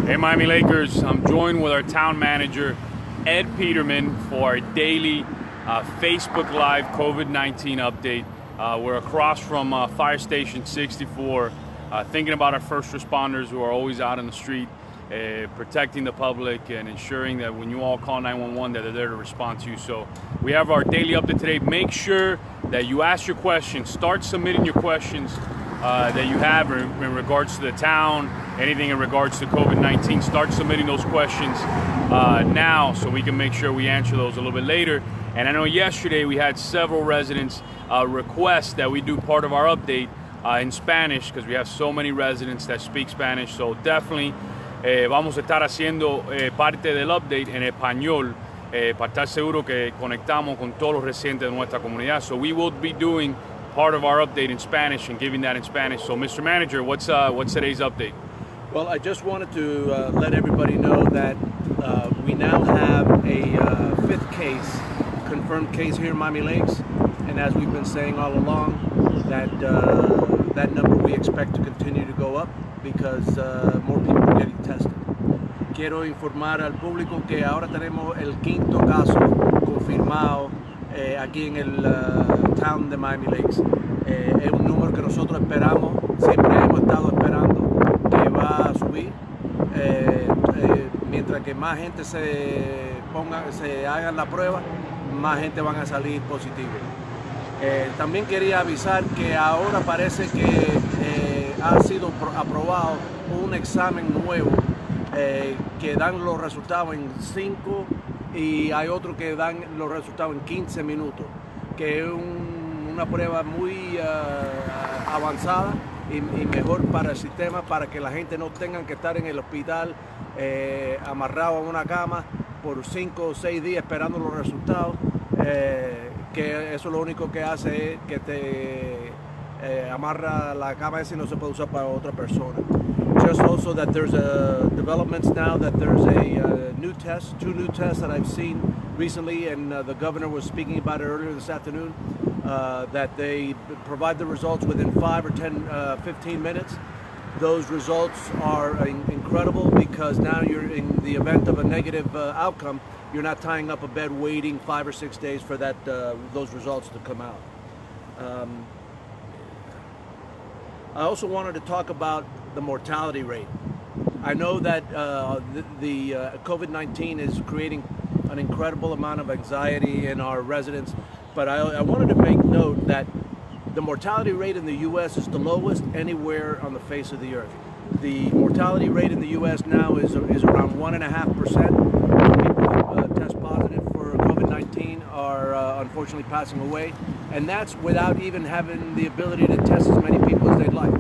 Hey Miami Lakers, I'm joined with our town manager, Ed Pidermann, for our daily Facebook Live COVID-19 update. We're across from Fire Station 64, thinking about our first responders who are always out in the street, protecting the public and ensuring that when you all call 911 that they're there to respond to you. So we have our daily update today. Make sure that you ask your questions. Start submitting your questions that you have in regards to the town, anything in regards to COVID-19. Start submitting those questions now so we can make sure we answer those a little bit later. And I know yesterday we had several residents request that we do part of our update in Spanish because we have so many residents that speak Spanish. So definitely vamos a estar haciendo parte del update en español para estar seguro que conectamos con todos los residentes de nuestra comunidad. So we will be doing part of our update in Spanish and giving that in Spanish. So Mr. Manager, what's today's update? Well, I just wanted to let everybody know that we now have a fifth case, confirmed case here in Miami Lakes, and as we've been saying all along, that number we expect to continue to go up because more people are getting tested. Quiero informar al público que ahora tenemos el quinto caso confirmado aquí en el town de Miami Lakes. Es un número que nosotros esperamos, siempre hemos estado esperando que va a subir. Mientras que más gente se haga la prueba, más gente van a salir positivos. También quería avisar que ahora parece que ha sido aprobado un examen nuevo que dan los resultados en 5 y hay otro que dan los resultados en 15 minutos, que es una prueba muy avanzada y mejor para el sistema, para que la gente no tenga que estar en el hospital amarrado a una cama por 5 o 6 días esperando los resultados, que eso lo único que hace es que te amarra la cama esa y no se puede usar para otra persona. Just also that there's developments now that there's a new test, 2 new tests that I've seen recently, and the governor was speaking about it earlier this afternoon, that they provide the results within 5 or 10, 15 minutes. Those results are incredible because now you're in the event of a negative outcome, you're not tying up a bed waiting 5 or 6 days for those results to come out. I also wanted to talk about the mortality rate. I know that the COVID-19 is creating an incredible amount of anxiety in our residents, but I wanted to make note that the mortality rate in the U.S. is the lowest anywhere on the face of the earth. The mortality rate in the U.S. now is around 1.5%. People who test positive for COVID-19 are unfortunately passing away, and that's without even having the ability to test as many people as they'd like.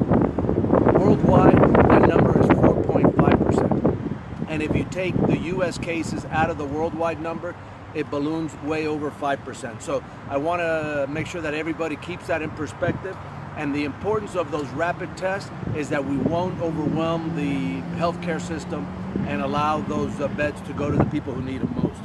Worldwide, that number is 4.5%. And if you take the U.S. cases out of the worldwide number, it balloons way over 5%. So I want to make sure that everybody keeps that in perspective. And the importance of those rapid tests is that we won't overwhelm the healthcare system and allow those beds to go to the people who need them most.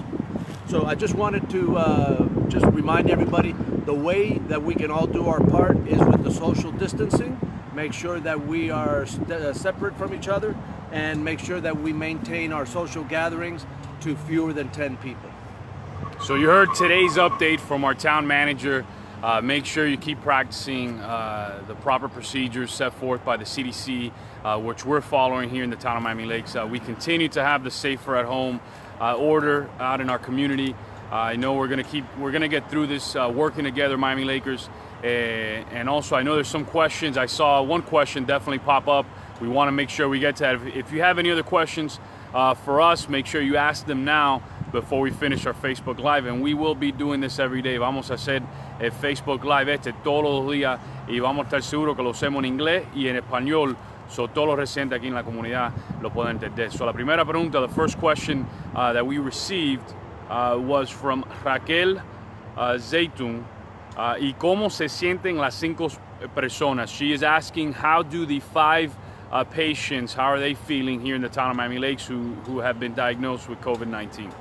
So I just wanted to just remind everybody, the way that we can all do our part is with the social distancing. Make sure that we are separate from each other and make sure that we maintain our social gatherings to fewer than 10 people. So you heard today's update from our town manager. Make sure you keep practicing the proper procedures set forth by the CDC, which we're following here in the town of Miami Lakes. We continue to have the safer at home order out in our community. I know we're gonna get through this working together, Miami Lakers. And also, I know there's some questions. I saw one question definitely pop up. We want to make sure we get to that. If you have any other questions for us, make sure you ask them now before we finish our Facebook Live. And we will be doing this every day. Vamos a hacer el Facebook Live todos los días y vamos a estar seguros que lo hacemos en inglés y en español. So todos los residentes aquí en la comunidad lo pueden entender. So la primera pregunta, the first question that we received was from Raquel Zaytun. ¿Y cómo se sienten las 5 personas? She is asking, how do the 5 patients, how are they feeling here in the town of Miami Lakes who have been diagnosed with COVID-19?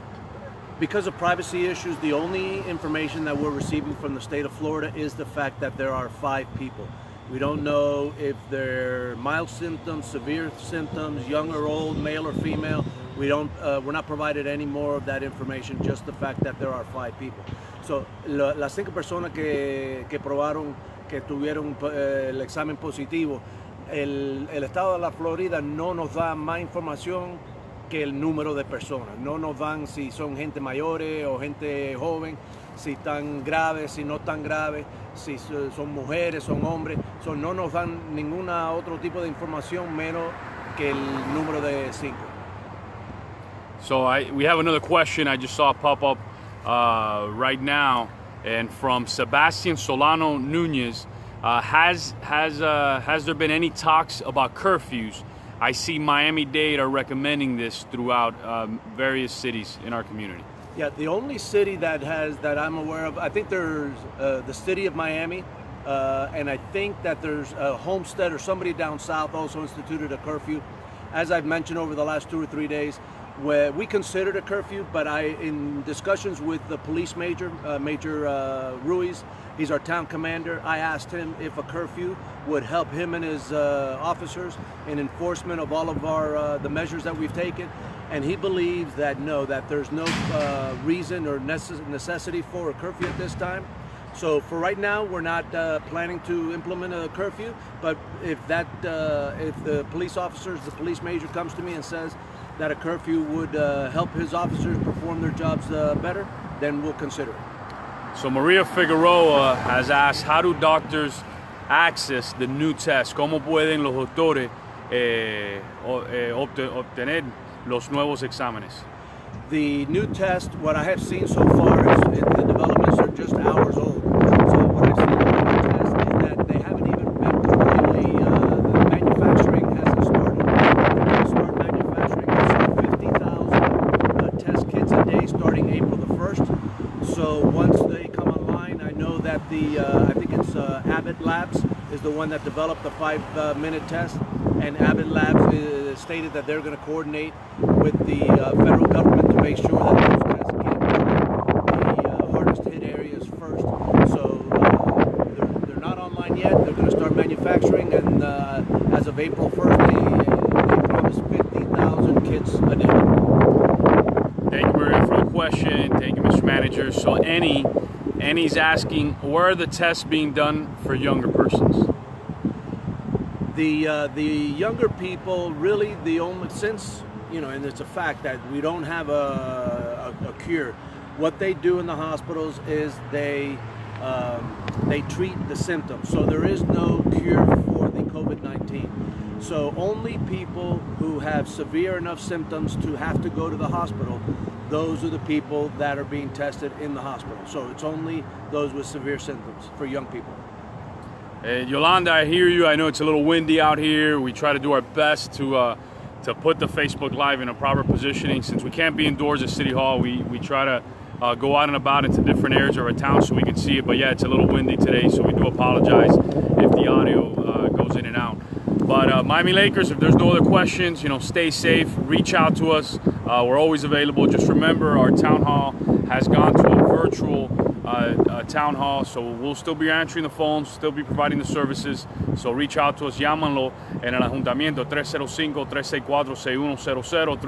Because of privacy issues, the only information that we're receiving from the state of Florida is the fact that there are 5 people. We don't know if they're mild symptoms, severe symptoms, young or old, male or female. We're not provided any more of that information, just the fact that there are 5 people. So, las 5 personas que probaron que tuvieron el examen positivo, el estado de la Florida no nos da más información que el número de personas. No nos dan si son gente mayores o gente joven, si están graves, si no están graves, si son mujeres, son hombres. So, no nos dan ninguna otro tipo de información menos que el número de 5. So we have another question I just saw pop up right now, and from Sebastian Solano Nunez. Has there been any talks about curfews? I see Miami-Dade are recommending this throughout various cities in our community. Yeah, the only city that I'm aware of, I think there's the city of Miami, and I think that there's Homestead or somebody down south also instituted a curfew. As I've mentioned over the last 2 or 3 days, where we considered a curfew, but in discussions with the police major, Major Ruiz, he's our town commander, I asked him if a curfew would help him and his officers in enforcement of all of our the measures that we've taken, and he believes that no, that there's no reason or necessity for a curfew at this time. So for right now, we're not planning to implement a curfew, but if the police officers, the police major comes to me and says that a curfew would help his officers perform their jobs better, then we'll consider it. So Maria Figueroa has asked, how do doctors access the new test? ¿Cómo pueden los doctores obtener los nuevos exámenes? The new test, what I have seen so far is the developments are just hours old. So what I've seen in the test is that they haven't even been completely, the manufacturing hasn't started. They're going to start manufacturing 50,000 test kits a day starting April the 1st. So once they come online, I know that I think it's Abbott Labs is the one that developed the 5-minute test. And Abbott Labs stated that they're going to coordinate with the federal government to make sure that those tests get the hardest hit areas first. So they're not online yet. They're going to start manufacturing, and as of April 1st, they promised 50,000 kits a day. Thank you, Maria, for the question. Thank you, Mr. Manager. So Annie's asking, where are the tests being done for younger persons? The younger people, really the only, since, and it's a fact that we don't have a cure, what they do in the hospitals is they treat the symptoms. So there is no cure for the COVID-19. So only people who have severe enough symptoms to have to go to the hospital, those are the people that are being tested in the hospital. So it's only those with severe symptoms for young people. Yolanda, I hear you. I know it's a little windy out here. We try to do our best to put the Facebook Live in a proper positioning. Since we can't be indoors at City Hall, we try to go out and about into different areas of our town so we can see it. But yeah, it's a little windy today, so we do apologize if the audio goes in and out. But Miami Lakers, if there's no other questions, stay safe. Reach out to us. We're always available. Just remember, our town hall has gone to a virtual town hall, so we'll still be answering the phones, still be providing the services. So reach out to us, llámanlo en el ayuntamiento 305-364-6100,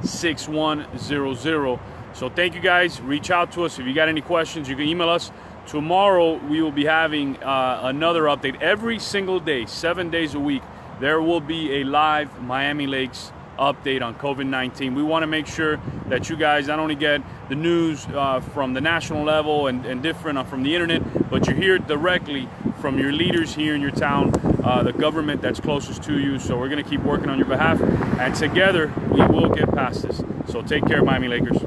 305-364-6100. So thank you guys. Reach out to us if you got any questions. You can email us. Tomorrow we will be having another update every single day, 7 days a week. There will be a live Miami Lakes update on COVID-19. We want to make sure that you guys not only get the news from the national level and different from the internet, but you hear it directly from your leaders here in your town, the government that's closest to you. So we're going to keep working on your behalf, and together we will get past this. So take care, Miami Lakers.